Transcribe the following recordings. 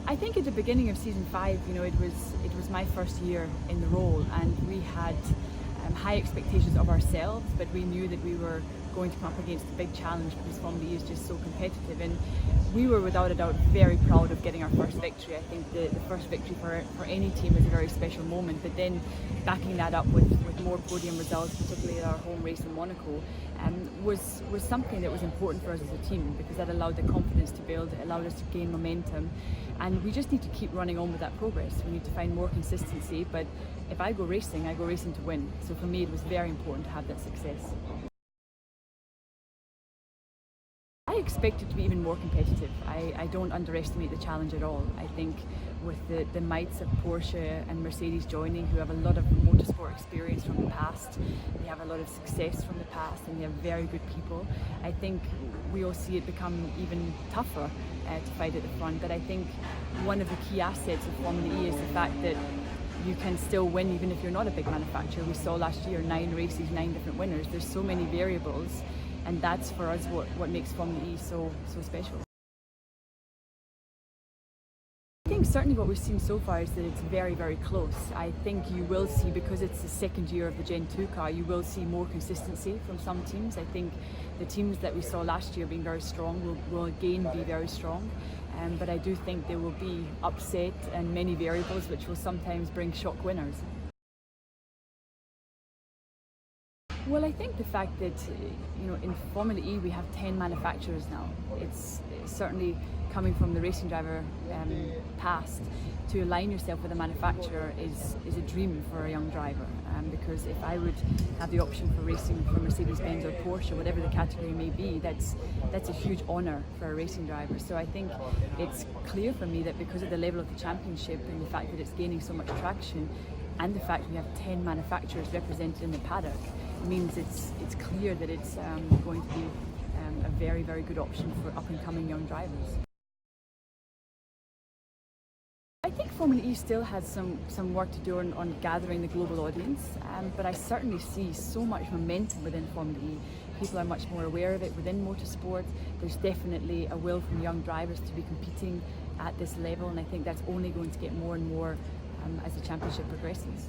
I think at the beginning of season 5, it was my first year in the role, and we had high expectations of ourselves, but we knew that we were going to come up against a big challenge because Formula E is just so competitive, and we were without a doubt very proud of getting our first victory. I think the first victory for any team is a very special moment, but then backing that up with more podium results, particularly at our home race in Monaco, was something that was important for us as a team, because that allowed the confidence to build, it allowed us to gain momentum, and we just need to keep running on with that progress. We need to find more consistency, but if I go racing to win. So for me it was very important to have that success. I expect it to be even more competitive. I don't underestimate the challenge at all. I think with the mites of Porsche and Mercedes joining, who have a lot of motorsport experience from the past, they have a lot of success from the past, and they have very good people, I think we all see it become even tougher to fight at the front. But I think one of the key assets of Formula E is the fact that you can still win even if you're not a big manufacturer. We saw last year 9 races, 9 different winners. There's so many variables, and that's for us what makes Formula E so special. I think certainly what we've seen so far is that it's very, very close. I think you will see, because it's the second year of the Gen 2 car, you will see more consistency from some teams. I think the teams that we saw last year being very strong will again be very strong. But I do think there will be upset and many variables which will sometimes bring shock winners. Well, I think the fact that in Formula E we have 10 manufacturers now. It's certainly coming from the racing driver past. To align yourself with a manufacturer is a dream for a young driver, because if I would have the option for racing for Mercedes-Benz or Porsche, whatever the category may be, that's a huge honour for a racing driver. So I think it's clear for me that because of the level of the championship and the fact that it's gaining so much traction, and the fact we have 10 manufacturers represented in the paddock, means it's clear that it's going to be a very, very good option for up-and-coming young drivers. I think Formula E still has some work to do on gathering the global audience, but I certainly see so much momentum within Formula E. People are much more aware of it within motorsport. There's definitely a will from young drivers to be competing at this level, and I think that's only going to get more and more as the championship progresses.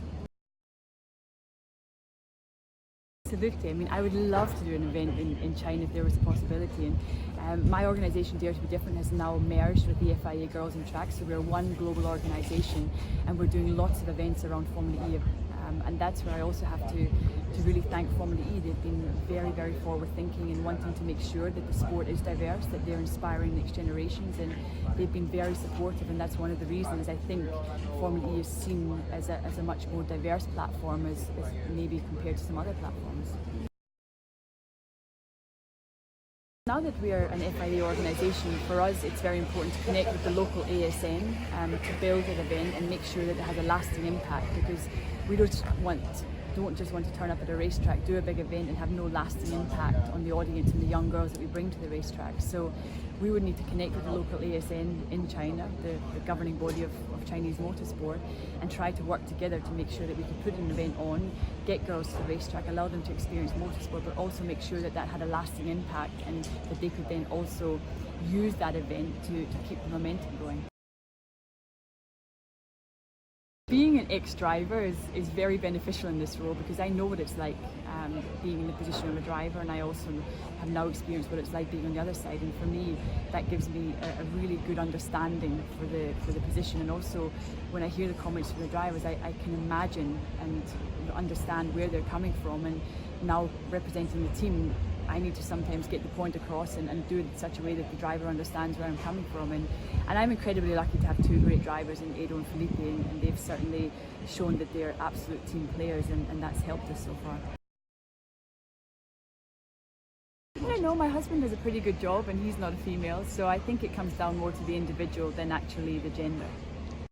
Absolutely. I mean, I would love to do an event in China if there was a possibility. And my organisation, Dare to Be Different, has now merged with the FIA Girls in Track, so we're one global organisation, and we're doing lots of events around Formula E. And that's where I also have to really thank Formula E. They've been very, very forward-thinking and wanting to make sure that the sport is diverse, that they're inspiring next generations, and they've been very supportive, and that's one of the reasons I think Formula E is seen as a much more diverse platform as maybe compared to some other platforms. Now that we are an FIA organisation, for us it's very important to connect with the local ASN to build an event and make sure that it has a lasting impact, because we don't just want to turn up at a racetrack, do a big event and have no lasting impact on the audience and the young girls that we bring to the racetrack. So we would need to connect with the local ASN in China, the governing body of Chinese motorsport, and try to work together to make sure that we could put an event on, get girls to the racetrack, allow them to experience motorsport, but also make sure that that had a lasting impact and that they could then also use that event to keep the momentum going. Being an ex-driver is very beneficial in this role, because I know what it's like being in the position of a driver, and I also have now experienced what it's like being on the other side, and for me that gives me a really good understanding for the position. And also when I hear the comments from the drivers, I can imagine and understand where they're coming from, and now representing the team, I need to sometimes get the point across and do it in such a way that the driver understands where I'm coming from. And I'm incredibly lucky to have 2 great drivers in Edo and Felipe, and they've certainly shown that they're absolute team players, and that's helped us so far. I don't know, my husband does a pretty good job and he's not a female, so I think it comes down more to the individual than actually the gender.